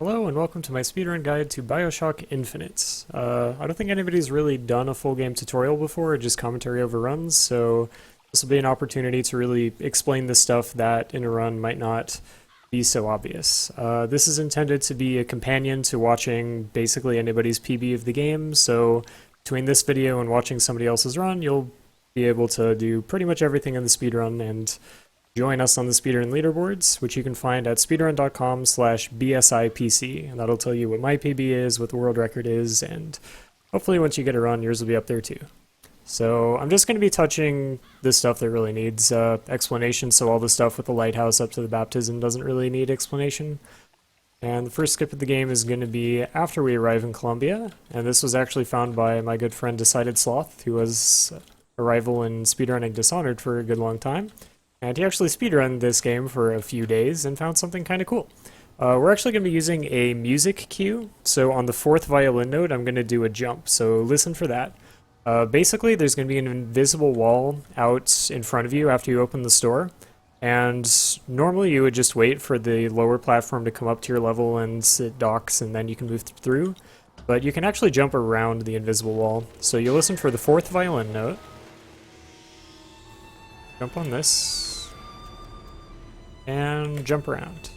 Hello and welcome to my speedrun guide to Bioshock Infinite. I don't think anybody's really done a full game tutorial before, just commentary over runs, so this will be an opportunity to really explain the stuff that in a run might not be so obvious. This is intended to be a companion to watching basically anybody's PB of the game, so between this video and watching somebody else's run, you'll be able to do pretty much everything in the speedrun and join us on the speedrun leaderboards, which you can find at speedrun.com/BSIPC, and that'll tell you what my PB is, what the world record is, and hopefully once you get a run, yours will be up there too. So I'm just going to be touching the stuff that really needs explanation, so all the stuff with the lighthouse up to the baptism doesn't really need explanation. And the first skip of the game is going to be after we arrive in Columbia, and this was actually found by my good friend Decided Sloth, who was a rival in speedrunning Dishonored for a good long time. And he actually speedrun this game for a few days and found something kind of cool. We're actually going to be using a music cue, so on the 4th violin note I'm going to do a jump, so listen for that. Basically there's going to be an invisible wall out in front of you after you open the store, and normally you would just wait for the lower platform to come up to your level and it docks and then you can move through, but you can actually jump around the invisible wall. So you listen for the 4th violin note, jump on this, and jump around.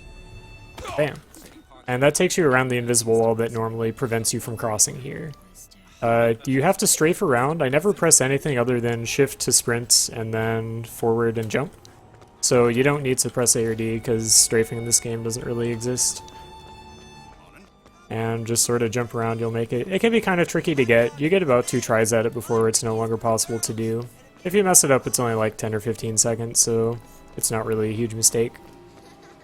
Bam. And that takes you around the invisible wall that normally prevents you from crossing here. You have to strafe around. I never press anything other than shift to sprint and then forward and jump. So you don't need to press A or D because strafing in this game doesn't really exist. And just sort of jump around, you'll make it. It can be kind of tricky to get. You get about 2 tries at it before it's no longer possible to do. If you mess it up, it's only like 10 or 15 seconds, so it's not really a huge mistake.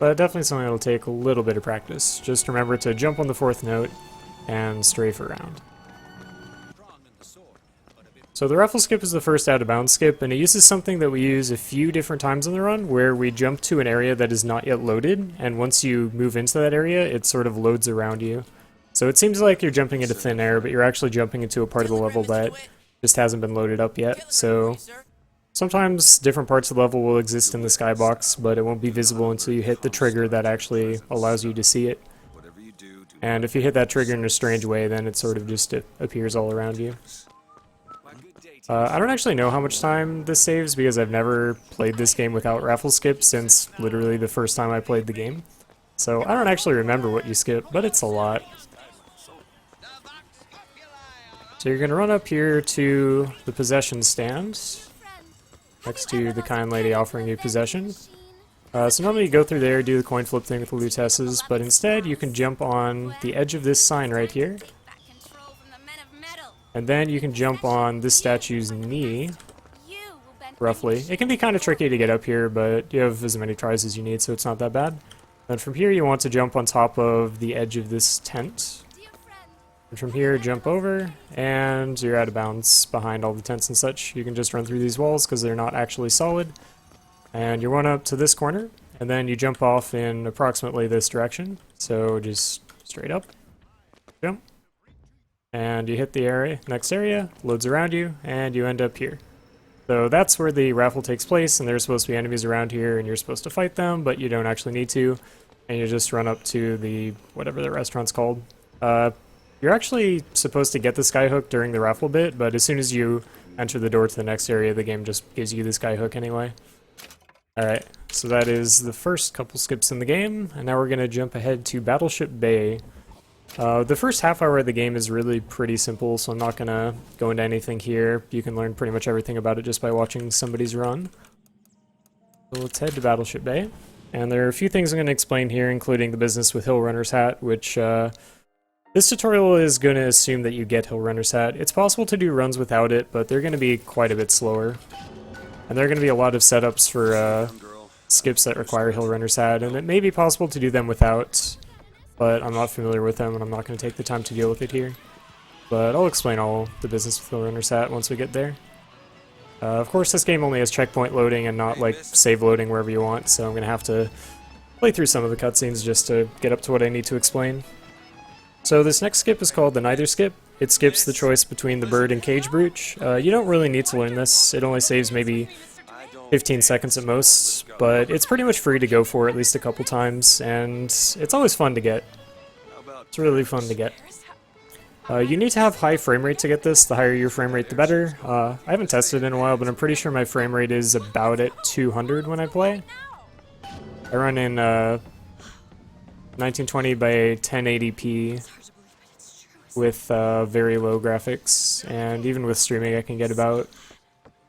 But definitely something that'll take a little bit of practice. Just remember to jump on the 4th note and strafe around. So the Raffle skip is the first out of bounds skip, and it uses something that we use a few different times in the run, where we jump to an area that is not yet loaded, and once you move into that area, it sort of loads around you. So it seems like you're jumping into thin air, but you're actually jumping into a part of the level that just hasn't been loaded up yet. So sometimes different parts of the level will exist in the skybox, but it won't be visible until you hit the trigger that actually allows you to see it. And if you hit that trigger in a strange way, then it sort of just appears all around you. I don't actually know how much time this saves because I've never played this game without Raffle skip since literally the first time I played the game. So I don't actually remember what you skip, but it's a lot. So you're going to run up here to the possession stand, next to the kind lady offering you possession. So normally you go through there, do the coin flip thing with the Lutesses, but instead you can jump on the edge of this sign right here. And then you can jump on this statue's knee, roughly. It can be kind of tricky to get up here, but you have as many tries as you need, so it's not that bad. Then from here you want to jump on top of the edge of this tent. And from here, jump over, and you're out of bounds behind all the tents and such. You can just run through these walls because they're not actually solid. And you run up to this corner, and then you jump off in approximately this direction. So just straight up, jump. And you hit the next area, loads around you, and you end up here. So that's where the raffle takes place, and there's supposed to be enemies around here, and you're supposed to fight them, but you don't actually need to. And you just run up to the, whatever the restaurant's called. You're actually supposed to get the skyhook during the raffle bit, but as soon as you enter the door to the next area, the game just gives you the skyhook anyway. Alright, so that is the first couple skips in the game, and now we're going to jump ahead to Battleship Bay. The first half hour of the game is really pretty simple, so I'm not going to go into anything here. You can learn pretty much everything about it just by watching somebody's run. So let's head to Battleship Bay. And there are a few things I'm going to explain here, including the business with Hill Runner's Hat, which this tutorial is going to assume that you get Hill Runner's Hat. It's possible to do runs without it, but they're going to be quite a bit slower. And there are going to be a lot of setups for skips that require Hill Runner's Hat, and it may be possible to do them without, but I'm not familiar with them, and I'm not going to take the time to deal with it here. But I'll explain all the business with Hill Runner's Hat once we get there. Of course, this game only has checkpoint loading and not like save loading wherever you want, so I'm going to have to play through some of the cutscenes just to get up to what I need to explain. So this next skip is called the Neither skip. It skips the choice between the bird and cage brooch. You don't really need to learn this. It only saves maybe 15 seconds at most, but it's pretty much free to go for at least a couple times, and it's always fun to get. It's really fun to get. You need to have high frame rate to get this. The higher your frame rate, the better. I haven't tested it in a while, but I'm pretty sure my frame rate is about at 200 when I play. I run in 1920 by 1080p with very low graphics, and even with streaming I can get about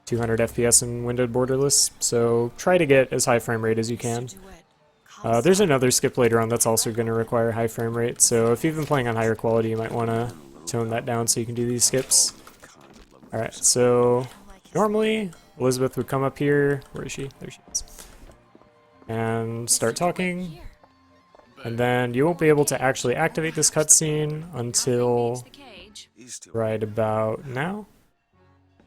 200 FPS in windowed borderless, so try to get as high frame rate as you can. There's another skip later on that's also going to require high frame rate, so if you've been playing on higher quality you might want to tone that down so you can do these skips. Alright, so normally Elizabeth would come up here, where is she? There she is, and start talking, and then you won't be able to actually activate this cutscene until right about now.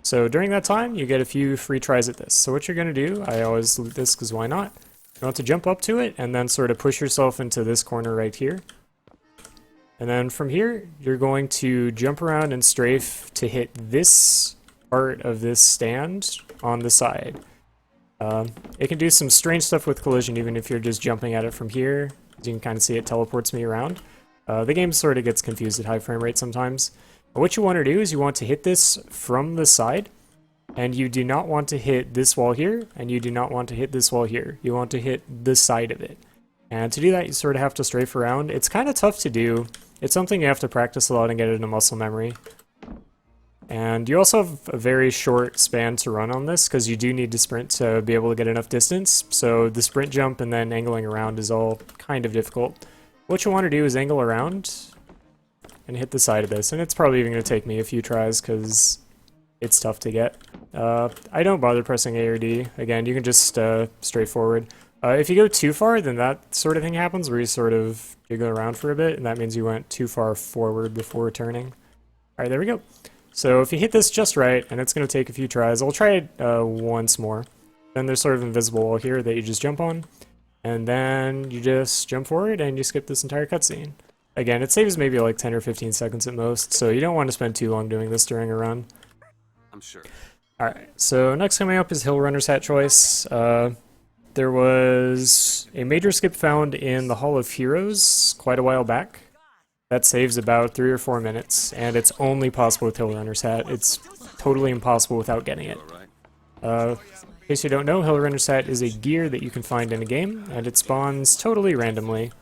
So during that time you get a few free tries at this. So what you're going to do, I always loot this because why not? You want to jump up to it and then sort of push yourself into this corner right here. And then from here, you're going to jump around and strafe to hit this part of this stand on the side. It can do some strange stuff with collision even if you're just jumping at it from here. As you can kind of see, it teleports me around. The game sort of gets confused at high frame rate sometimes. But what you want to do is you want to hit this from the side, and you do not want to hit this wall here, and you do not want to hit this wall here. You want to hit the side of it. And to do that, you sort of have to strafe around. It's kind of tough to do. It's something you have to practice a lot and get it into muscle memory. And you also have a very short span to run on this, because you do need to sprint to be able to get enough distance. So the sprint jump and then angling around is all kind of difficult. What you want to do is angle around and hit the side of this. And it's probably even going to take me a few tries, because it's tough to get. I don't bother pressing A or D. Again, you can just straight forward. If you go too far, then that sort of thing happens, where you sort of jiggle around for a bit, and that means you went too far forward before turning. Alright, there we go. So if you hit this just right, and it's going to take a few tries, I'll try it once more. Then there's sort of invisible wall here that you just jump on, and then you just jump forward and you skip this entire cutscene. Again, it saves maybe like 10 or 15 seconds at most, so you don't want to spend too long doing this during a run. I'm sure. Alright, so next coming up is Hill Runner's Hat choice. There was a major skip found in the Hall of Heroes quite a while back. That saves about 3 or 4 minutes, and it's only possible with Hill Runner's Hat. It's totally impossible without getting it. In case you don't know, Hill Runner's Hat is a gear that you can find in a game, and it spawns totally randomly.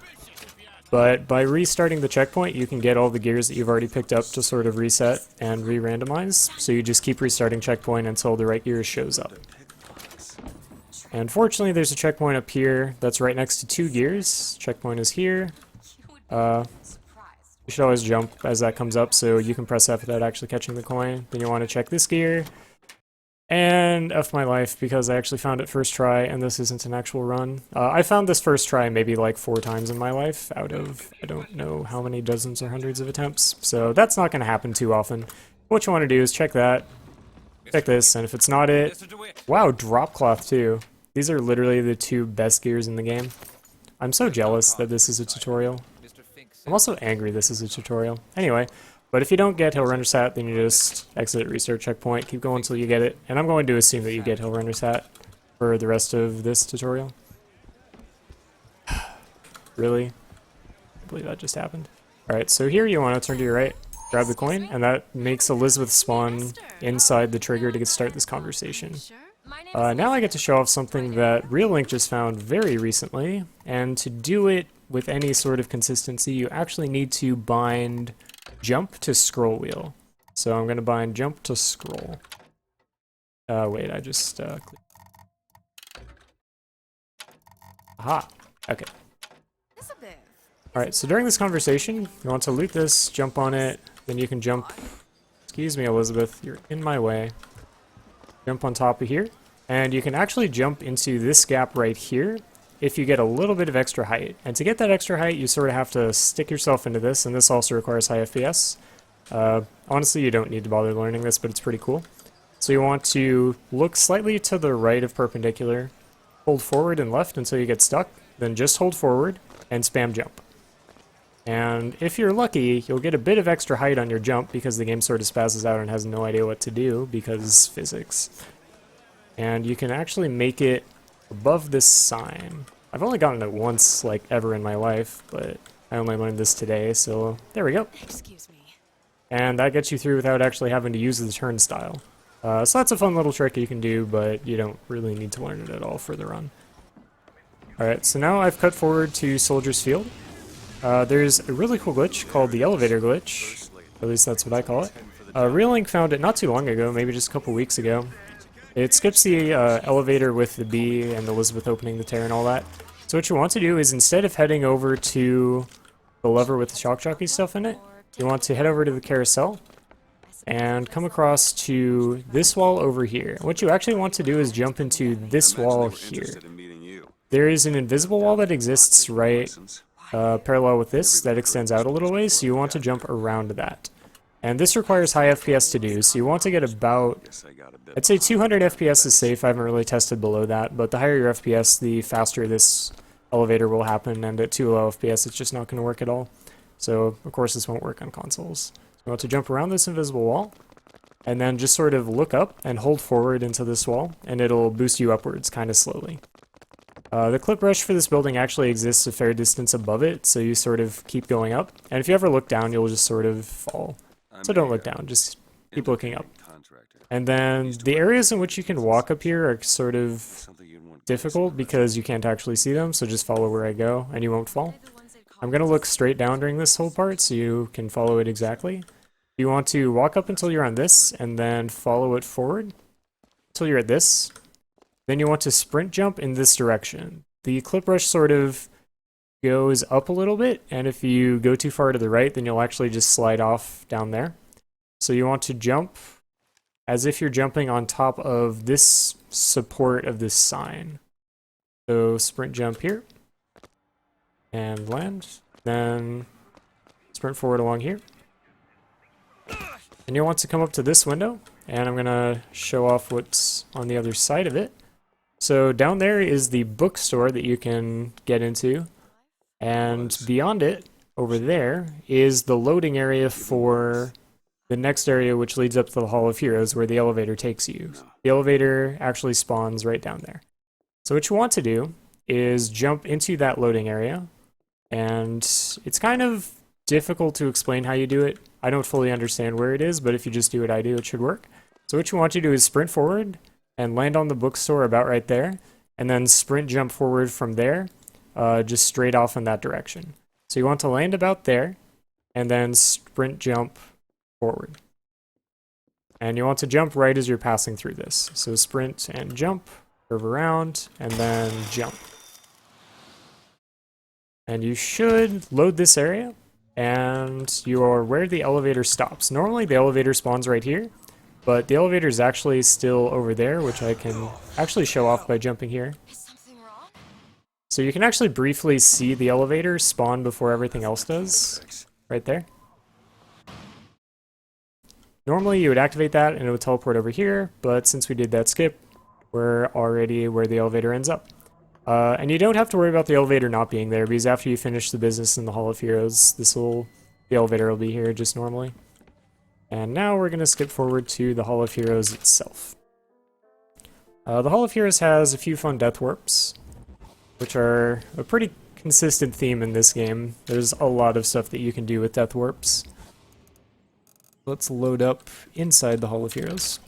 But by restarting the checkpoint, you can get all the gears that you've already picked up to sort of reset and re-randomize, so you just keep restarting checkpoint until the right gear shows up. And fortunately, there's a checkpoint up here that's right next to 2 gears. Checkpoint is here. You should always jump as that comes up, so you can press F without actually catching the coin. Then you want to check this gear. And F my life, because I actually found it first try, and this isn't an actual run. I found this first try maybe like 4 times in my life, out of I don't know how many dozens or hundreds of attempts. So that's not going to happen too often. What you want to do is check that, check this, and if it's not it... Wow, drop cloth too. These are literally the 2 best gears in the game. I'm so jealous that this is a tutorial. I'm also angry this is a tutorial. Anyway, but if you don't get Hill Runner's Hat, then you just exit, restart checkpoint, keep going until you get it. And I'm going to assume that you get Hill Runner's Hat for the rest of this tutorial. Really? I believe that just happened. Alright, so here you want to turn to your right, grab the coin, and that makes Elizabeth spawn inside the trigger to start this conversation. Now I get to show off something that Real Link just found very recently, and to do it with any sort of consistency, you actually need to bind jump to scroll wheel. So I'm going to bind jump to scroll. Wait, I just clicked. Aha, okay. Alright, so during this conversation, you want to loot this, jump on it, then you can jump... Excuse me, Elizabeth, you're in my way. Jump on top of here, and you can actually jump into this gap right here if you get a little bit of extra height. And to get that extra height, you sort of have to stick yourself into this, and this also requires high FPS. Honestly, you don't need to bother learning this, but it's pretty cool. So you want to look slightly to the right of perpendicular, hold forward and left until you get stuck, then just hold forward and spam jump. And if you're lucky, you'll get a bit of extra height on your jump because the game sort of spazzes out and has no idea what to do because physics. And you can actually make it above this sign. I've only gotten it once, like, ever in my life, but I only learned this today, so there we go. Excuse me. And that gets you through without actually having to use the turnstile. So that's a fun little trick you can do, but you don't really need to learn it at all for the run. Alright, so now I've cut forward to Soldier's Field. There's a really cool glitch called the elevator glitch. At least that's what I call it. Reelink found it not too long ago, maybe just a couple weeks ago. It skips the elevator with the bee and Elizabeth opening the tear and all that. So what you want to do is, instead of heading over to the lever with the shock jockey stuff in it, you want to head over to the carousel and come across to this wall over here. What you actually want to do is jump into this wall here. There is an invisible wall that exists right parallel with this that extends out a little ways, so you want to jump around that. And this requires high FPS to do, so you want to get about, I'd say 200 FPS is safe. I haven't really tested below that, but the higher your FPS, the faster this elevator will happen, and at too low FPS it's just not going to work at all. So of course this won't work on consoles. So you want to jump around this invisible wall, and then just sort of look up and hold forward into this wall, and it'll boost you upwards kind of slowly. The clip rush for this building actually exists a fair distance above it, so you sort of keep going up, and if you ever look down you'll just sort of fall. So don't look down, just keep looking up. And then the areas in which you can walk up here are sort of difficult because you can't actually see them, so just follow where I go and you won't fall. I'm going to look straight down during this whole part so you can follow it exactly. You want to walk up until you're on this and then follow it forward until you're at this. Then you want to sprint jump in this direction. The clip rush sort of goes up a little bit, and if you go too far to the right, then you'll actually just slide off down there. So you want to jump as if you're jumping on top of this support of this sign. So sprint jump here, and land, then sprint forward along here. And you'll want to come up to this window, and I'm gonna show off what's on the other side of it. So down there is the bookstore that you can get into, and beyond it, over there, is the loading area for the next area, which leads up to the Hall of Heroes, where the elevator takes you. The elevator actually spawns right down there. So what you want to do is jump into that loading area, and it's kind of difficult to explain how you do it. I don't fully understand where it is, but if you just do what I do, it should work. So what you want to do is sprint forward and land on the bookstore about right there, and then sprint jump forward from there, just straight off in that direction. So you want to land about there, and then sprint jump forward. And you want to jump right as you're passing through this. So sprint and jump, curve around, and then jump. And you should load this area, and you are where the elevator stops. Normally the elevator spawns right here, but the elevator is actually still over there, which I can actually show off by jumping here. Is something wrong? So you can actually briefly see the elevator spawn before everything else does, right there. Normally you would activate that and it would teleport over here, but since we did that skip, we're already where the elevator ends up. And you don't have to worry about the elevator not being there, because after you finish the business in the Hall of Heroes, the elevator will be here just normally. And now we're going to skip forward to the Hall of Heroes itself. The Hall of Heroes has a few fun death warps, which are a pretty consistent theme in this game. There's a lot of stuff that you can do with death warps. Let's load up inside the Hall of Heroes.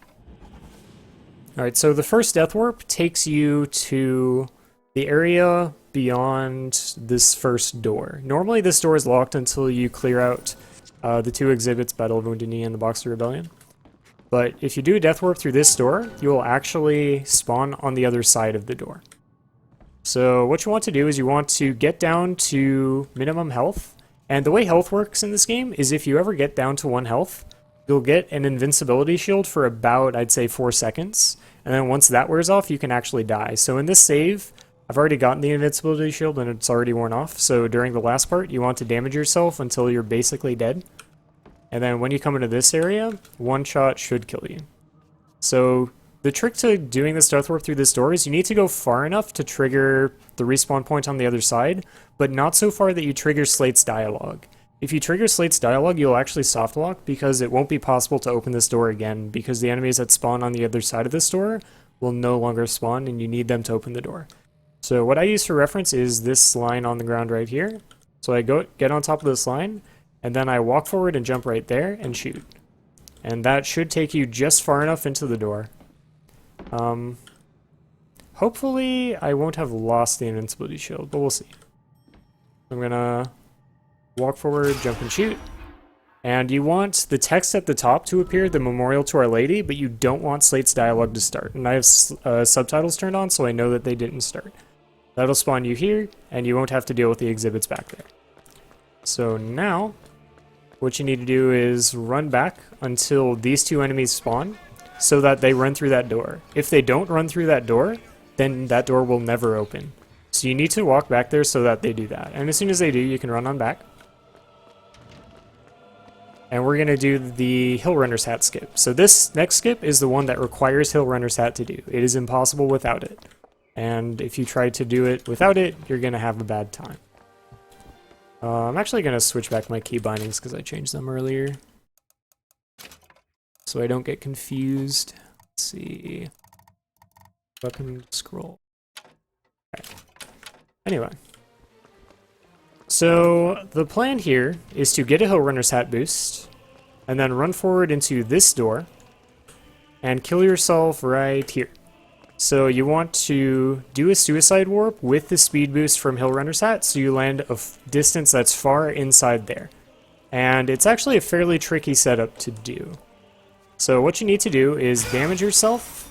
Alright, so the first death warp takes you to the area beyond this first door. Normally this door is locked until you clear out the two exhibits, Battle of Wounded Knee and the Boxer Rebellion. But if you do a death warp through this door, you will actually spawn on the other side of the door. So what you want to do is you want to get down to minimum health. And the way health works in this game is if you ever get down to 1 health, you'll get an invincibility shield for about, I'd say, 4 seconds. And then once that wears off, you can actually die. So in this save, I've already gotten the invincibility shield and it's already worn off. So during the last part, you want to damage yourself until you're basically dead. And then when you come into this area, 1 shot should kill you. So the trick to doing this death warp through this door is you need to go far enough to trigger the respawn point on the other side, but not so far that you trigger Slate's dialogue. If you trigger Slate's dialogue, you'll actually softlock because it won't be possible to open this door again, because the enemies that spawn on the other side of this door will no longer spawn and you need them to open the door. So what I use for reference is this line on the ground right here. So I get on top of this line, and then I walk forward and jump right there and shoot. And that should take you just far enough into the door. Hopefully I won't have lost the invincibility shield, but we'll see. I'm gonna walk forward, jump and shoot. And you want the text at the top to appear, the Memorial to Our Lady, but you don't want Slate's dialogue to start. And I have subtitles turned on, so I know that they didn't start. That'll spawn you here, and you won't have to deal with the exhibits back there. So now, what you need to do is run back until these two enemies spawn, so that they run through that door. If they don't run through that door, then that door will never open. So you need to walk back there so that they do that. And as soon as they do, you can run on back. And we're going to do the Hill Runner's Hat skip. So this next skip is the one that requires Hill Runner's Hat to do. It is impossible without it. And if you try to do it without it, you're going to have a bad time. I'm actually going to switch back my key bindings because I changed them earlier. So I don't get confused. Let's see. Weapon scroll. Okay. Anyway. So the plan here is to get a Hill Runner's Hat boost, and then run forward into this door, and kill yourself right here. So you want to do a suicide warp with the speed boost from Hill Runner's Hat, so you land a distance that's far inside there. And it's actually a fairly tricky setup to do. So what you need to do is damage yourself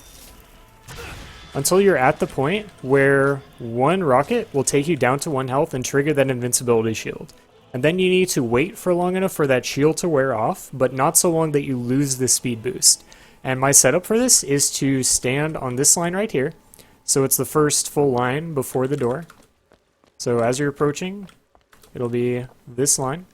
until you're at the point where one rocket will take you down to 1 health and trigger that invincibility shield. And then you need to wait for long enough for that shield to wear off, but not so long that you lose the speed boost. And my setup for this is to stand on this line right here. So it's the first full line before the door. So as you're approaching, it'll be this line.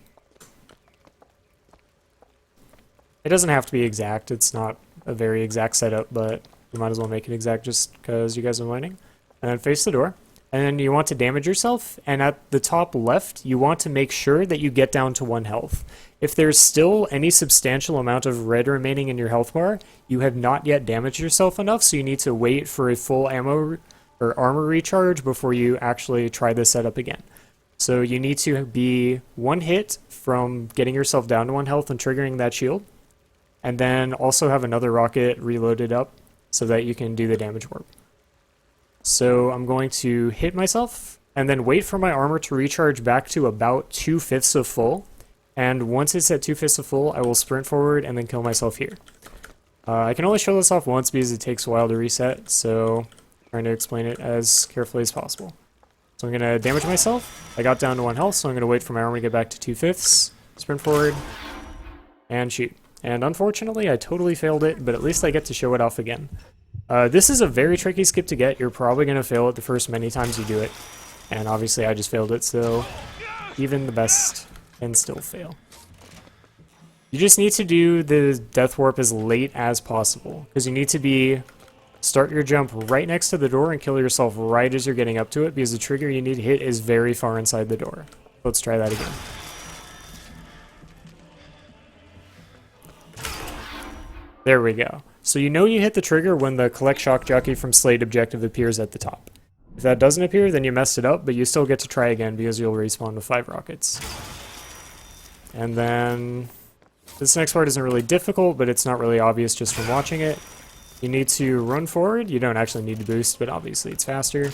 It doesn't have to be exact, it's not a very exact setup, but you might as well make it exact just because you guys are learning. And then face the door. And then you want to damage yourself, and at the top left, you want to make sure that you get down to 1 health. If there's still any substantial amount of red remaining in your health bar, you have not yet damaged yourself enough, so you need to wait for a full ammo or armor recharge before you actually try this setup again. So you need to be 1 hit from getting yourself down to 1 health and triggering that shield, and then also have another rocket reloaded up so that you can do the damage warp. So I'm going to hit myself and then wait for my armor to recharge back to about 2/5 of full. And once it's at 2/5 of full, I will sprint forward and then kill myself here. I can only show this off once because it takes a while to reset, so I'm trying to explain it as carefully as possible. So I'm going to damage myself. I got down to 1 health, so I'm going to wait for my armor to get back to 2/5, sprint forward, and shoot. And unfortunately, I totally failed it, but at least I get to show it off again. This is a very tricky skip to get. You're probably going to fail it the first many times you do it. And obviously I just failed it, so even the best can still fail. You just need to do the death warp as late as possible, because you need to start your jump right next to the door and kill yourself right as you're getting up to it, because the trigger you need to hit is very far inside the door. Let's try that again. There we go. So you know you hit the trigger when the collect shock jockey from Slate objective appears at the top. If that doesn't appear, then you messed it up, but you still get to try again because you'll respawn with 5 rockets. And then this next part isn't really difficult, but it's not really obvious just from watching it. You need to run forward. You don't actually need to boost, but obviously it's faster.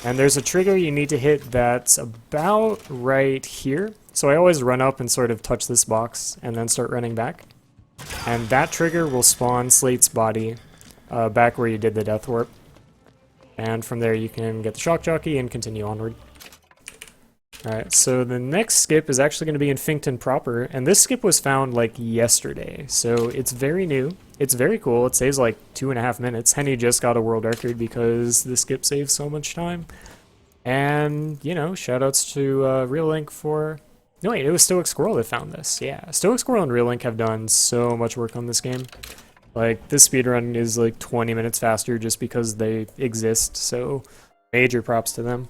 And there's a trigger you need to hit that's about right here. So I always run up and sort of touch this box and then start running back. And that trigger will spawn Slate's body back where you did the death warp. And from there you can get the shock jockey and continue onward. Alright, so the next skip is actually going to be in Finkton proper, and this skip was found like yesterday, so it's very new. It's very cool. It saves like 2.5 minutes. Henny just got a world record because the skip saves so much time. And, you know, shoutouts to Real Link for... No, wait, it was Stoic Squirrel that found this. Yeah, Stoic Squirrel and Real Link have done so much work on this game. Like, this speedrun is like 20 minutes faster just because they exist, so major props to them.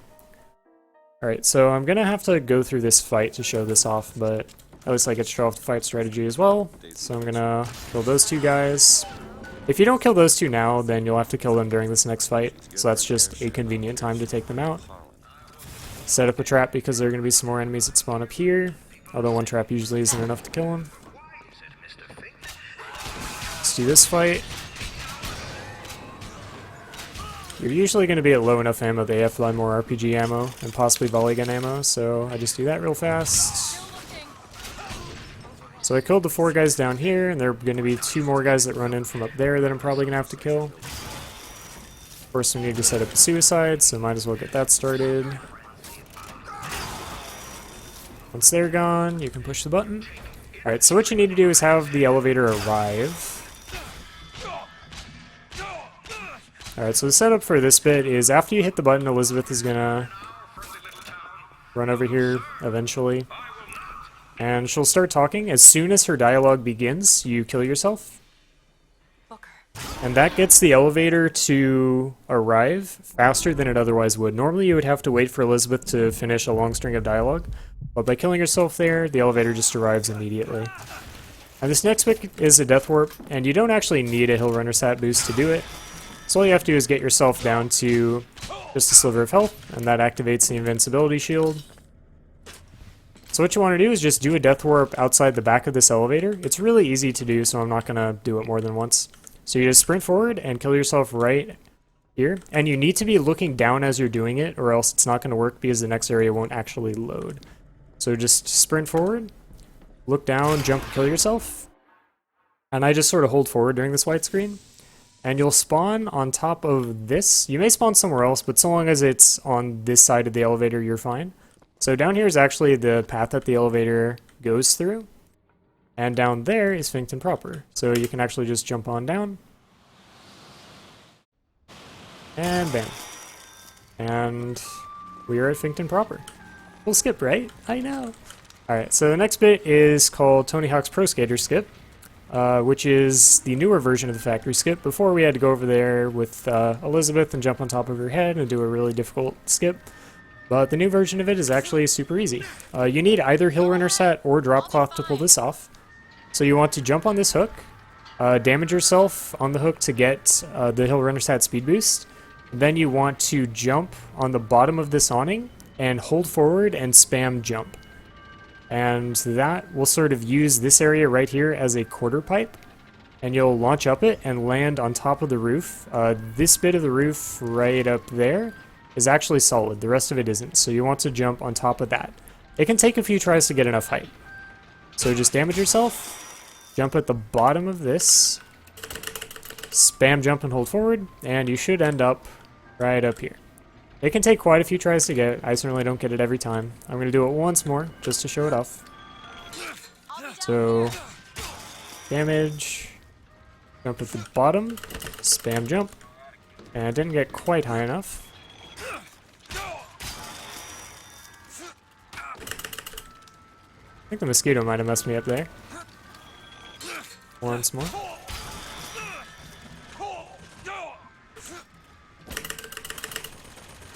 Alright, so I'm gonna have to go through this fight to show this off, but at least I get to show off the fight strategy as well. So I'm gonna kill those 2 guys. If you don't kill those 2 now, then you'll have to kill them during this next fight, so that's just a convenient time to take them out. Set up a trap because there are going to be some more enemies that spawn up here. Although one trap usually isn't enough to kill them. Let's do this fight. You're usually going to be at low enough ammo that you have to buy more RPG ammo and possibly volley gun ammo, so I just do that real fast. So I killed the 4 guys down here, and there are going to be 2 more guys that run in from up there that I'm probably going to have to kill. Of course, we need to set up a suicide, so might as well get that started. Once they're gone, you can push the button. Alright, so what you need to do is have the elevator arrive. Alright, so the setup for this bit is after you hit the button, Elizabeth is gonna run over here eventually. And she'll start talking. As soon as her dialogue begins, you kill yourself. And that gets the elevator to arrive faster than it otherwise would. Normally you would have to wait for Elizabeth to finish a long string of dialogue, but by killing yourself there, the elevator just arrives immediately. And this next bit is a death warp, and you don't actually need a hill runner stat boost to do it. So all you have to do is get yourself down to just a sliver of health, and that activates the invincibility shield. So what you want to do is just do a death warp outside the back of this elevator. It's really easy to do, so I'm not going to do it more than once. So you just sprint forward and kill yourself right here. And you need to be looking down as you're doing it, or else it's not going to work because the next area won't actually load. So just sprint forward, look down, jump, kill yourself. And I just sort of hold forward during this white screen. And you'll spawn on top of this. You may spawn somewhere else, but so long as it's on this side of the elevator, you're fine. So down here is actually the path that the elevator goes through. And down there is Finkton proper. So you can actually just jump on down. And bam. And we are at Finkton proper. We'll skip, right? I know. Alright, so the next bit is called Tony Hawk's Pro Skater Skip. Which is the newer version of the factory skip. Before we had to go over there with Elizabeth and jump on top of her head and do a really difficult skip. But the new version of it is actually super easy. You need either hill runner set or drop cloth to pull this off. So you want to jump on this hook, damage yourself on the hook to get the hill runner set speed boost. Then you want to jump on the bottom of this awning and hold forward and spam jump. And that will sort of use this area right here as a quarter pipe, and you'll launch up it and land on top of the roof. This bit of the roof right up there is actually solid, the rest of it isn't, so you want to jump on top of that. It can take a few tries to get enough height. So just damage yourself, jump at the bottom of this, spam jump and hold forward, and you should end up right up here. It can take quite a few tries to get it. I certainly don't get it every time. I'm going to do it once more, just to show it off. So, damage, jump at the bottom, spam jump, and I didn't get quite high enough. I think the mosquito might have messed me up there. Once more.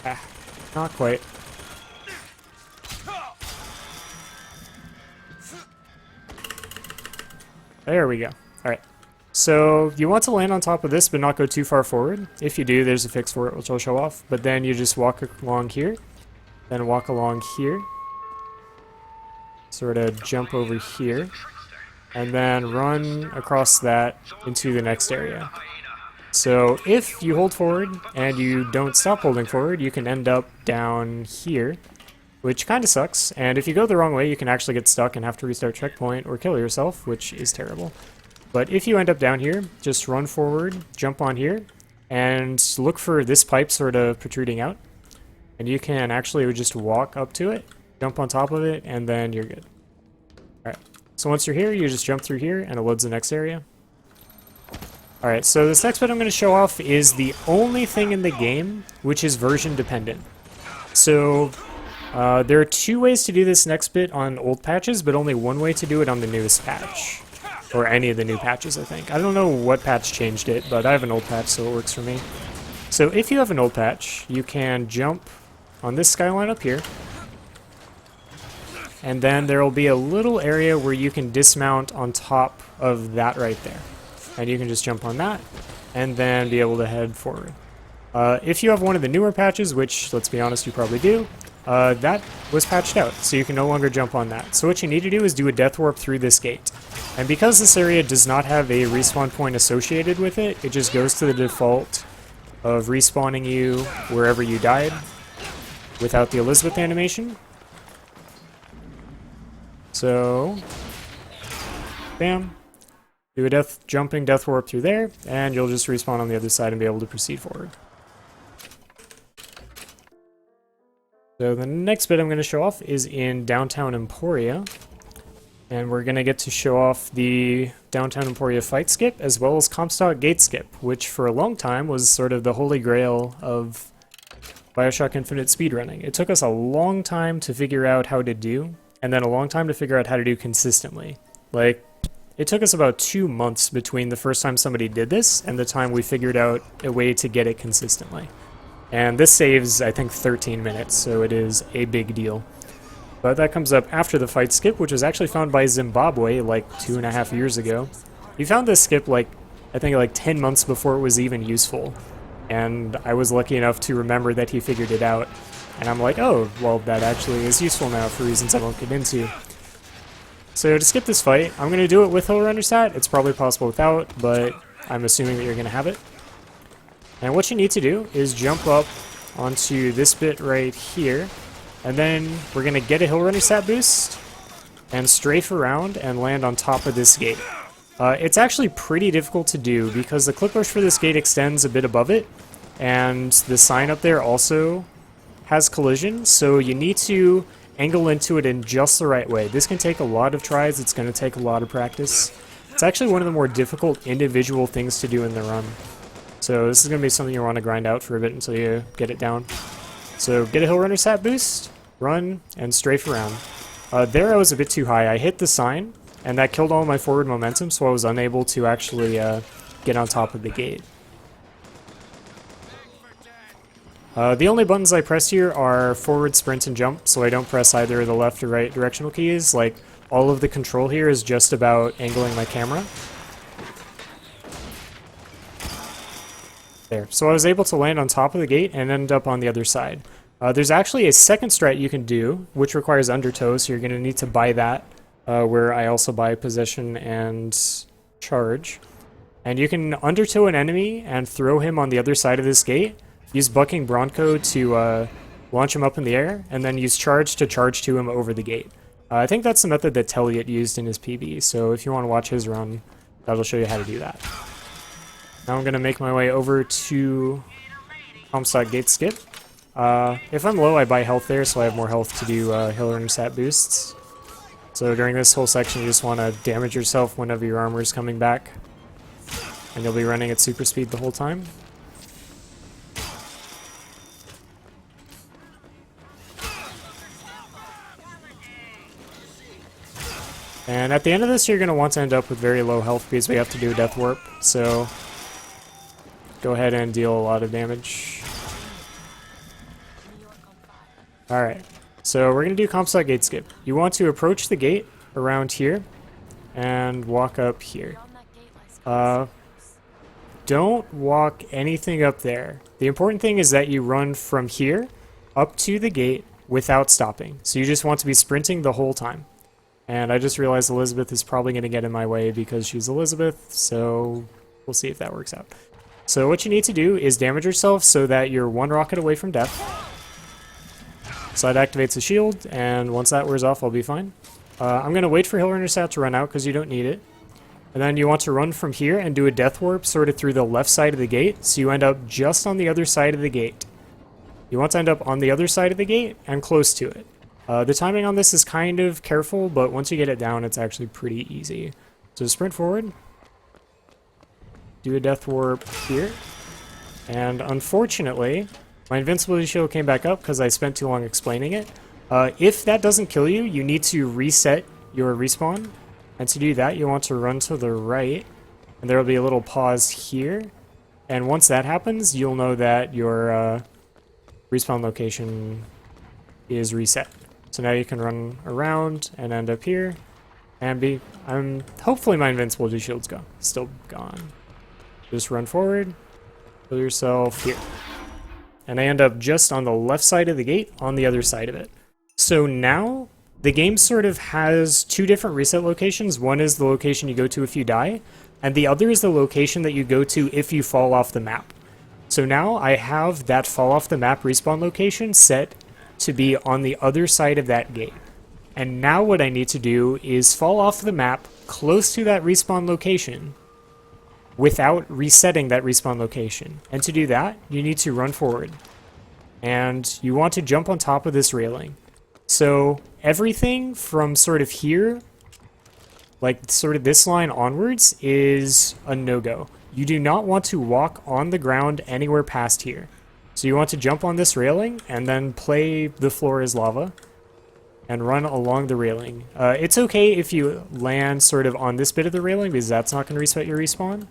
Ah, not quite. There we go. Alright. So, you want to land on top of this, but not go too far forward. If you do, there's a fix for it, which I'll show off. But then you just walk along here, then walk along here, sort of jump over here, and then run across that into the next area. So if you hold forward and you don't stop holding forward, you can end up down here, which kind of sucks. And if you go the wrong way, you can actually get stuck and have to restart checkpoint or kill yourself, which is terrible. But if you end up down here, just run forward, jump on here, and look for this pipe sort of protruding out. And you can actually just walk up to it, jump on top of it, and then you're good. Alright, so once you're here, you just jump through here, and it loads the next area. Alright, so this next bit I'm going to show off is the only thing in the game which is version dependent. So, there are two ways to do this next bit on old patches, but only one way to do it on the newest patch. Or any of the new patches, I think. I don't know what patch changed it, but I have an old patch, so it works for me. So if you have an old patch, you can jump on this skyline up here. And then there will be a little area where you can dismount on top of that right there. And you can just jump on that, and then be able to head forward. If you have one of the newer patches, which, let's be honest, you probably do, that was patched out, so you can no longer jump on that. So what you need to do is do a death warp through this gate. And because this area does not have a respawn point associated with it, it just goes to the default of respawning you wherever you died without the Elizabeth animation. So, bam. Do a jumping death warp through there, and you'll just respawn on the other side and be able to proceed forward. So the next bit I'm going to show off is in downtown Emporia. And we're going to get to show off the downtown Emporia fight skip, as well as Comstock gate skip, which for a long time was sort of the holy grail of Bioshock Infinite speedrunning. It took us a long time to figure out how to do, and then a long time to figure out how to do consistently. Like, it took us about 2 months between the first time somebody did this and the time we figured out a way to get it consistently. And this saves, I think, 13 minutes, so it is a big deal. But that comes up after the fight skip, which was actually found by Zimbabwe like 2.5 years ago. He found this skip like, I think like 10 months before it was even useful. And I was lucky enough to remember that he figured it out. And I'm like, oh, well, that actually is useful now for reasons I won't get into. So to skip this fight, I'm going to do it with Hill Runner stat. It's probably possible without, but I'm assuming that you're going to have it. And what you need to do is jump up onto this bit right here. And then we're going to get a Hill Runner stat boost and strafe around and land on top of this gate. It's actually pretty difficult to do because the clip push for this gate extends a bit above it, and the sign up there also has collision, so you need to angle into it in just the right way. This can take a lot of tries, it's going to take a lot of practice. It's actually one of the more difficult individual things to do in the run. So this is going to be something you want to grind out for a bit until you get it down. So get a Hill Runner stat boost, run, and strafe around. There I was a bit too high. I hit the sign, and that killed all my forward momentum, so I was unable to actually get on top of the gate. The only buttons I press here are forward, sprint, and jump, so I don't press either the left or right directional keys. Like, all of the control here is just about angling my camera. There. So I was able to land on top of the gate and end up on the other side. There's actually a second strat you can do, which requires undertow, so you're going to need to buy that, where I also buy possession and charge. And you can undertow an enemy and throw him on the other side of this gate. Use bucking Bronco to launch him up in the air, and then use charge to charge to him over the gate. I think that's the method that Telliot used in his PB, so if you want to watch his run, that'll show you how to do that. Now I'm going to make my way over to Comstock gate skip. If I'm low, I buy health there, so I have more health to do Hill Runner stat boosts. So during this whole section, you just want to damage yourself whenever your armor is coming back. And you'll be running at super speed the whole time. And at the end of this, you're going to want to end up with very low health because we have to do a death warp. So go ahead and deal a lot of damage. Alright, so we're going to do Comstock gate skip. You want to approach the gate around here and walk up here. Don't walk anything up there. The important thing is that you run from here up to the gate without stopping. So you just want to be sprinting the whole time. And I just realized Elizabeth is probably going to get in my way because she's Elizabeth, so we'll see if that works out. So what you need to do is damage yourself so that you're one rocket away from death. So that activates the shield, and once that wears off, I'll be fine. I'm going to wait for Hill Runner stat to run out because you don't need it. And then you want to run from here and do a death warp sort of through the left side of the gate, so you end up just on the other side of the gate. You want to end up on the other side of the gate and close to it. The timing on this is kind of careful, but once you get it down, it's actually pretty easy. So sprint forward, do a death warp here, and unfortunately, my invincibility shield came back up because I spent too long explaining it. If that doesn't kill you, you need to reset your respawn, and to do that, you want to run to the right, and there will be a little pause here, and once that happens, you'll know that your respawn location is reset. So now you can run around and end up here, and hopefully my invincibility shield's gone. Still gone. Just run forward, kill yourself here. and I end up just on the left side of the gate on the other side of it. So now the game sort of has two different reset locations. One is the location you go to if you die, and the other is the location that you go to if you fall off the map. So now I have that fall off the map respawn location set to be on the other side of that gate. And now what I need to do is fall off the map close to that respawn location without resetting that respawn location. And to do that, you need to run forward. And you want to jump on top of this railing. So everything from sort of here, like sort of this line onwards, is a no-go. You do not want to walk on the ground anywhere past here. So you want to jump on this railing and then play the floor as lava and run along the railing. It's okay if you land sort of on this bit of the railing because that's not going to reset your respawn,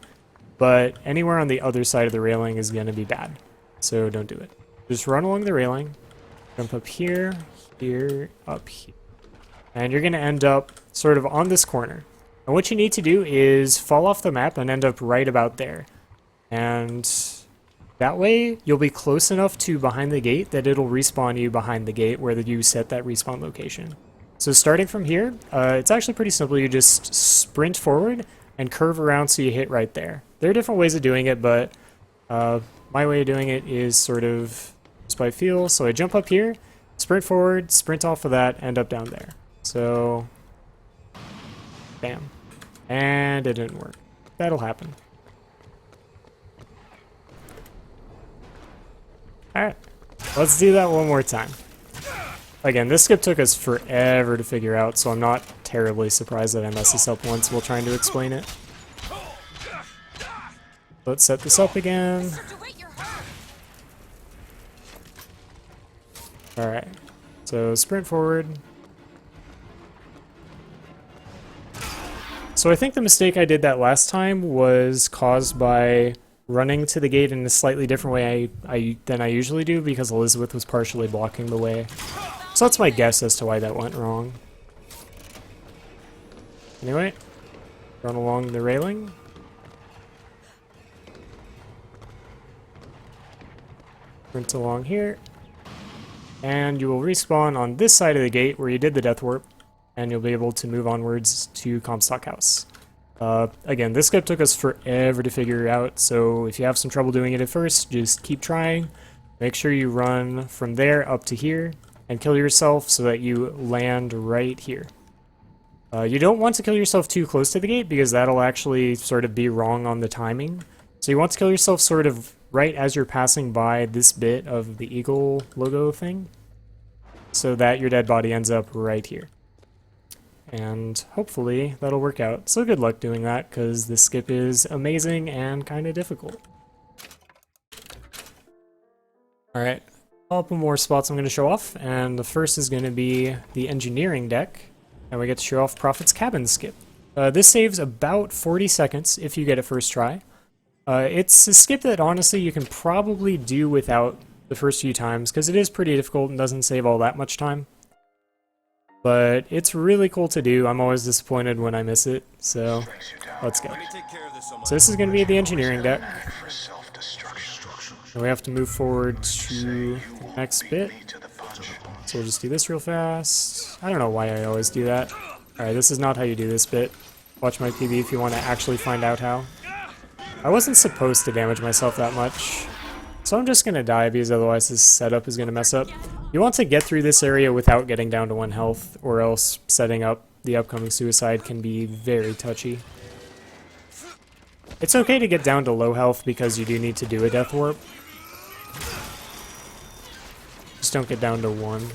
but anywhere on the other side of the railing is going to be bad. So don't do it. Just run along the railing, jump up here, here, up here. And you're going to end up sort of on this corner. And what you need to do is fall off the map and end up right about there. And that way, you'll be close enough to behind the gate that it'll respawn you behind the gate where you set that respawn location. So starting from here, it's actually pretty simple. You just sprint forward and curve around so you hit right there. There are different ways of doing it, but my way of doing it is sort of just by feel. So I jump up here, sprint forward, sprint off of that, end up down there. So, bam. And it didn't work. That'll happen. Alright, let's do that one more time. Again, this skip took us forever to figure out, so I'm not terribly surprised that I messed this up once while trying to explain it. Let's set this up again. Alright, so sprint forward. So I think the mistake I did that last time was caused by running to the gate in a slightly different way than I usually do because Elizabeth was partially blocking the way. So that's my guess as to why that went wrong. Anyway, run along the railing. Sprint along here. And you will respawn on this side of the gate where you did the death warp, and you'll be able to move onwards to Comstock House. Again, this skip took us forever to figure out, so if you have some trouble doing it at first, just keep trying. Make sure you run from there up to here, and kill yourself so that you land right here. You don't want to kill yourself too close to the gate, because that'll actually sort of be wrong on the timing. So you want to kill yourself sort of right as you're passing by this bit of the eagle logo thing, so that your dead body ends up right here. And hopefully that'll work out. So good luck doing that, because this skip is amazing and kind of difficult. Alright, a couple more spots I'm going to show off, and the first is going to be the engineering deck, and we get to show off Prophet's Cabin skip. This saves about 40 seconds if you get it first try. It's a skip that honestly you can probably do without the first few times, because it is pretty difficult and doesn't save all that much time. But it's really cool to do. I'm always disappointed when I miss it, so let's go. So this is going to be the engineering deck. And we have to move forward to the next bit. So we'll just do this real fast. I don't know why I always do that. Alright, this is not how you do this bit. Watch my PB if you want to actually find out how. I wasn't supposed to damage myself that much, so I'm just going to die because otherwise this setup is going to mess up. You want to get through this area without getting down to 1 health, or else setting up the upcoming suicide can be very touchy. It's okay to get down to low health because you do need to do a death warp. Just don't get down to 1.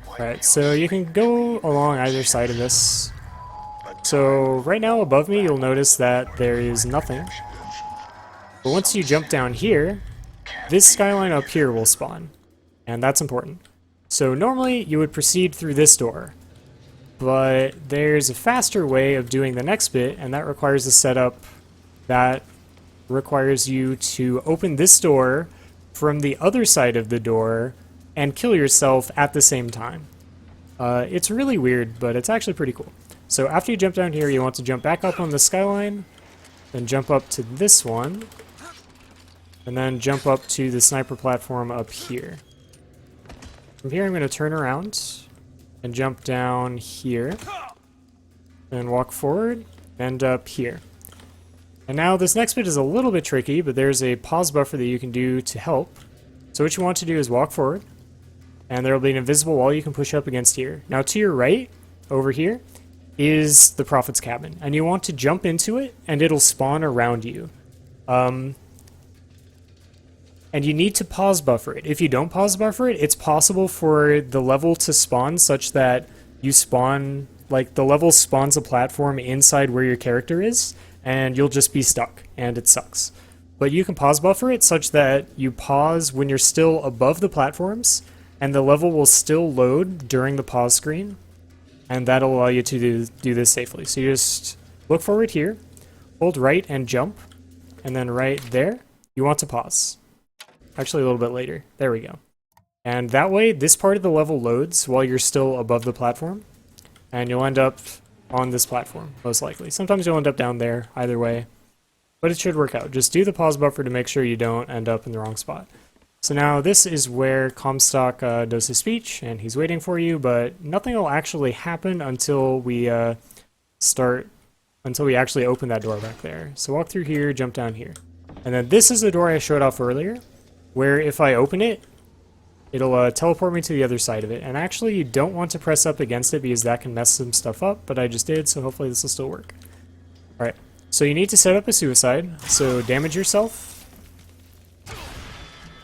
Alright, so you can go along either side of this. So right now above me you'll notice that there is nothing. But once you jump down here, this skyline up here will spawn. And that's important. So normally you would proceed through this door. But there's a faster way of doing the next bit, and that requires a setup that requires you to open this door from the other side of the door and kill yourself at the same time. It's really weird, but it's actually pretty cool. So after you jump down here, you want to jump back up on the skyline, then jump up to this one, and then jump up to the sniper platform up here. From here I'm going to turn around and jump down here, then walk forward, end up here. And now this next bit is a little bit tricky, but there's a pause buffer that you can do to help. So what you want to do is walk forward, and there will be an invisible wall you can push up against here. Now to your right, over here, is the Prophet's Cabin, and you want to jump into it, and it'll spawn around you. And you need to pause buffer it. If you don't pause buffer it, it's possible for the level to spawn such that you spawn, like the level spawns a platform inside where your character is, and you'll just be stuck, and it sucks. But you can pause buffer it such that you pause when you're still above the platforms, and the level will still load during the pause screen, and that'll allow you to do this safely. So you just look forward here, hold right and jump, and then right there, you want to pause. Actually a little bit later. There we go. And that way, this part of the level loads while you're still above the platform, and you'll end up on this platform, most likely. Sometimes you'll end up down there, either way. But it should work out. Just do the pause buffer to make sure you don't end up in the wrong spot. So now this is where Comstock does his speech, and he's waiting for you, but nothing will actually happen until we actually open that door back there. So walk through here, jump down here. And then this is the door I showed off earlier, where if I open it, it'll teleport me to the other side of it. And actually, you don't want to press up against it because that can mess some stuff up, but I just did, so hopefully this will still work. Alright, so you need to set up a suicide, so damage yourself.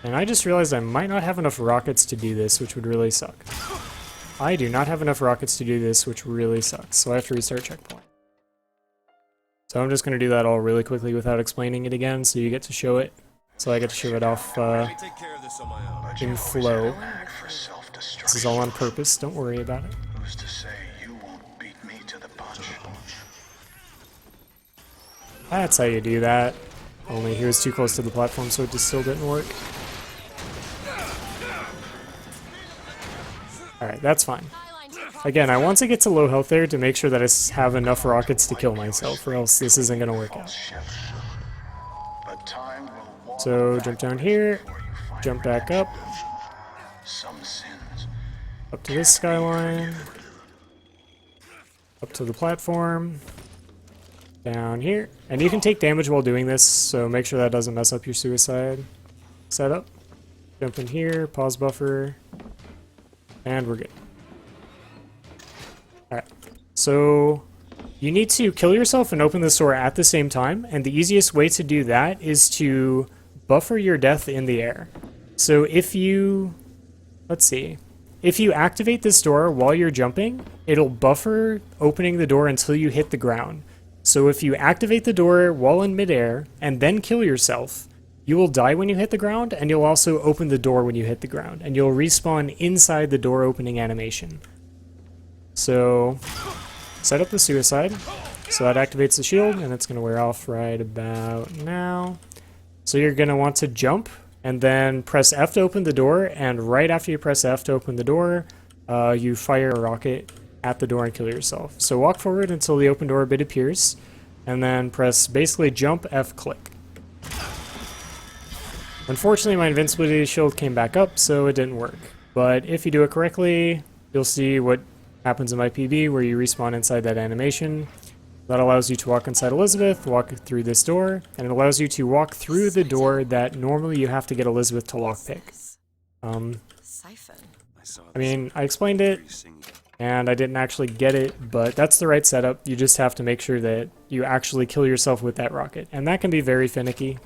And I just realized I might not have enough rockets to do this, which would really suck. I do not have enough rockets to do this, which really sucks, so I have to restart checkpoint. So I'm just going to do that all really quickly without explaining it again, so you get to show it. So I get to show it off in flow. This is all on purpose, don't worry about it. Who's to say you won't beat me to the punch? That's how you do that. Only he was too close to the platform, so it just still didn't work. Alright, that's fine. Again, I want to get to low health there to make sure that I have enough rockets to kill myself, or else this isn't going to work out. So, jump down here, jump back up to this skyline, up to the platform, down here. And you can take damage while doing this, so make sure that doesn't mess up your suicide setup. Jump in here, pause buffer, and we're good. Alright, so you need to kill yourself and open this door at the same time, and the easiest way to do that is to buffer your death in the air. So if you, let's see, if you activate this door while you're jumping, it'll buffer opening the door until you hit the ground. So if you activate the door while in midair and then kill yourself, you will die when you hit the ground, and you'll also open the door when you hit the ground, and you'll respawn inside the door opening animation. So set up the suicide, so that activates the shield, and it's going to wear off right about now. So you're going to want to jump, and then press F to open the door, and right after you press F to open the door, you fire a rocket at the door and kill yourself. So walk forward until the open door bit appears, and then press basically jump, F, click. Unfortunately, my invincibility shield came back up, so it didn't work. But if you do it correctly, you'll see what happens in my PB, where you respawn inside that animation. That allows you to walk inside Elizabeth, walk through this door, and it allows you to walk through the door that normally you have to get Elizabeth to lockpick. I mean, I explained it, and I didn't actually get it, but that's the right setup. You just have to make sure that you actually kill yourself with that rocket, and that can be very finicky.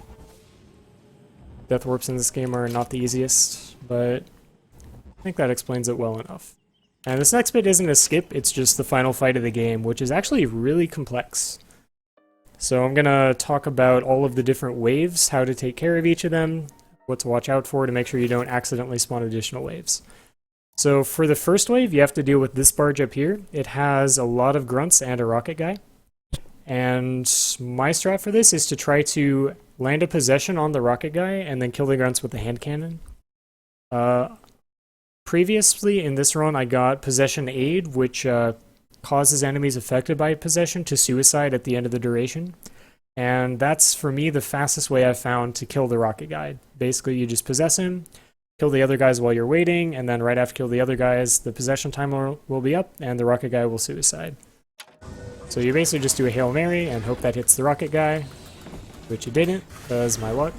Death warps in this game are not the easiest, but I think that explains it well enough. And this next bit isn't a skip, it's just the final fight of the game, which is actually really complex. So I'm gonna talk about all of the different waves, how to take care of each of them, what to watch out for to make sure you don't accidentally spawn additional waves. So for the first wave, you have to deal with this barge up here. It has a lot of grunts and a rocket guy. And my strat for this is to try to land a possession on the rocket guy and then kill the grunts with the hand cannon. Previously in this run I got possession aid, which causes enemies affected by possession to suicide at the end of the duration. And that's, for me, the fastest way I've found to kill the rocket guy. Basically, you just possess him, kill the other guys while you're waiting, and then right after kill the other guys, the possession timer will be up, and the rocket guy will suicide. So you basically just do a Hail Mary and hope that hits the rocket guy, which it didn't, because my luck.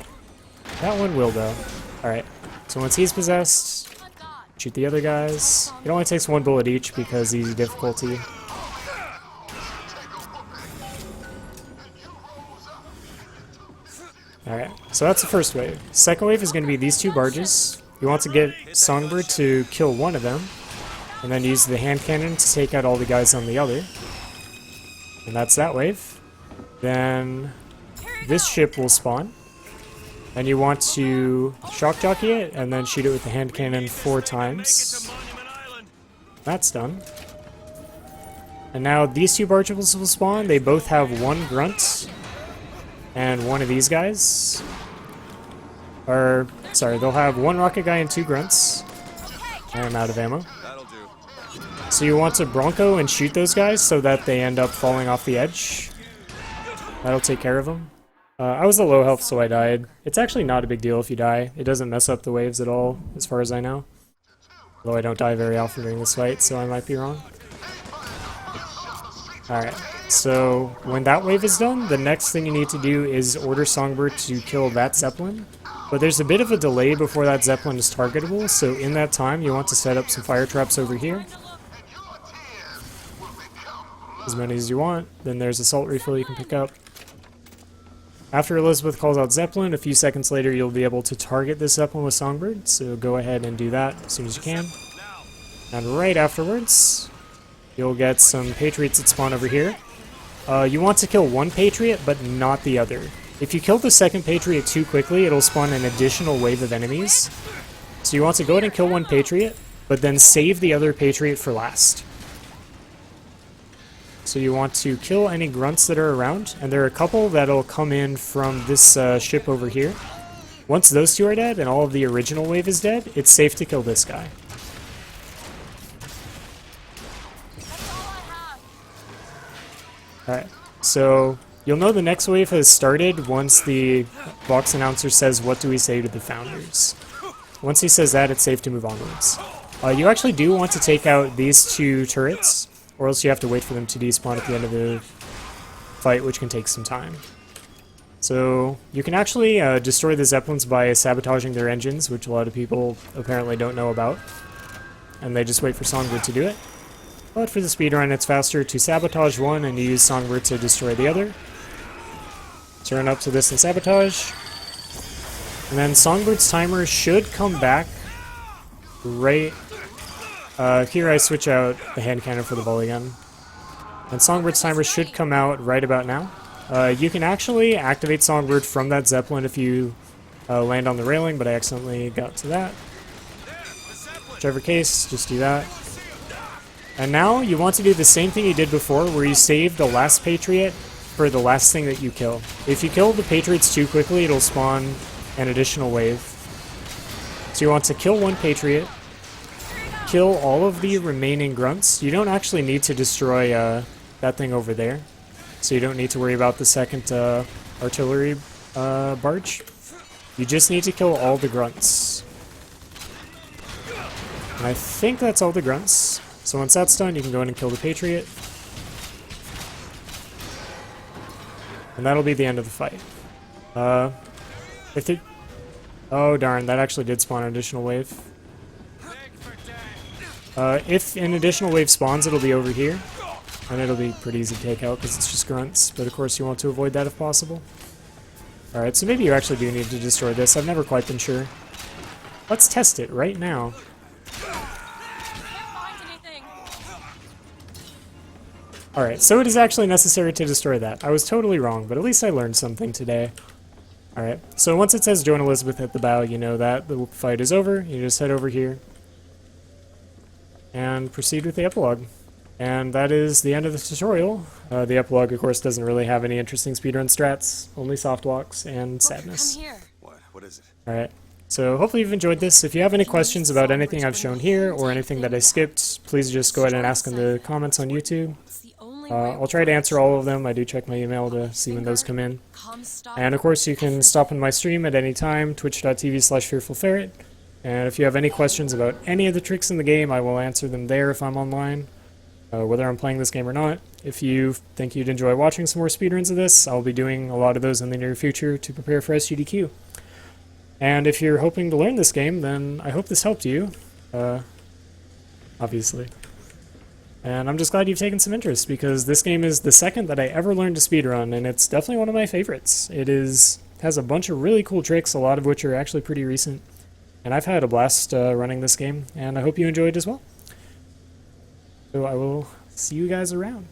That one will, though. Alright, so once he's possessed, shoot the other guys. It only takes one bullet each because easy difficulty. Alright, so that's the first wave. Second wave is going to be these two barges. You want to get Songbird to kill one of them, and then use the hand cannon to take out all the guys on the other. And that's that wave. Then this ship will spawn. And you want to shock jockey it, and then shoot it with the hand cannon 4 times. That's done. And now these two barges will spawn. They both have one grunt and one of these guys. Or, sorry, they'll have one rocket guy and 2 grunts. And I'm out of ammo. So you want to Bronco and shoot those guys so that they end up falling off the edge. That'll take care of them. I was at low health, so I died. It's actually not a big deal if you die. It doesn't mess up the waves at all, as far as I know. Although I don't die very often during this fight, so I might be wrong. Alright, so when that wave is done, the next thing you need to do is order Songbird to kill that Zeppelin. But there's a bit of a delay before that Zeppelin is targetable, so in that time you want to set up some fire traps over here. As many as you want. Then there's a salt refill you can pick up. After Elizabeth calls out Zeppelin, a few seconds later you'll be able to target this Zeppelin with Songbird, so go ahead and do that as soon as you can. And right afterwards, you'll get some Patriots that spawn over here. You want to kill one Patriot, but not the other. If you kill the second Patriot too quickly, it'll spawn an additional wave of enemies. So you want to go ahead and kill one Patriot, but then save the other Patriot for last. So you want to kill any grunts that are around, and there are a couple that'll come in from this ship over here. Once those two are dead and all of the original wave is dead, it's safe to kill this guy. Alright, so you'll know the next wave has started once the box announcer says, "What do we say to the founders?" Once he says that, it's safe to move onwards. You actually do want to take out these 2 turrets, or else you have to wait for them to despawn at the end of the fight, which can take some time. So you can actually destroy the Zeppelins by sabotaging their engines, which a lot of people apparently don't know about. And they just wait for Songbird to do it. But for the speedrun, it's faster to sabotage one and use Songbird to destroy the other. Turn up to this and sabotage. And then Songbird's timer should come back right... here I switch out the hand cannon for the volley gun. And Songbird's timer should come out right about now. You can actually activate Songbird from that Zeppelin if you land on the railing, but I accidentally got to that. Whichever case, just do that. And now you want to do the same thing you did before, where you save the last Patriot for the last thing that you kill. If you kill the Patriots too quickly, it'll spawn an additional wave. So you want to kill one Patriot, kill all of the remaining grunts. You don't actually need to destroy that thing over there, so you don't need to worry about the second artillery barge. You just need to kill all the grunts. And I think that's all the grunts. So once that's done, you can go in and kill the Patriot. And that'll be the end of the fight. Oh darn, that actually did spawn an additional wave. If an additional wave spawns, it'll be over here. And it'll be pretty easy to take out because it's just grunts. But of course you want to avoid that if possible. Alright, so maybe you actually do need to destroy this. I've never quite been sure. Let's test it right now. Alright, so it is actually necessary to destroy that. I was totally wrong, but at least I learned something today. Alright, so once it says join Elizabeth at the bow, you know that the fight is over. You just head over here and proceed with the epilogue. And that is the end of the tutorial. The epilogue, of course, doesn't really have any interesting speedrun strats, only soft walks and sadness. Come here. What is it? Alright, so hopefully you've enjoyed this. If you have any questions about anything I've shown here or anything that I skipped, please just go ahead and ask in the comments on YouTube. It's the only I'll try to answer all of them. I do check my email to see when those come in. And of course, you can stop in my stream at any time, twitch.tv/fearfulferret. And if you have any questions about any of the tricks in the game, I will answer them there if I'm online, whether I'm playing this game or not. If you think you'd enjoy watching some more speedruns of this, I'll be doing a lot of those in the near future to prepare for SGDQ. And if you're hoping to learn this game, then I hope this helped you, obviously. And I'm just glad you've taken some interest, because this game is the second that I ever learned to speedrun, and it's definitely one of my favorites. It has a bunch of really cool tricks, a lot of which are actually pretty recent. And I've had a blast running this game, and I hope you enjoyed as well. So I will see you guys around.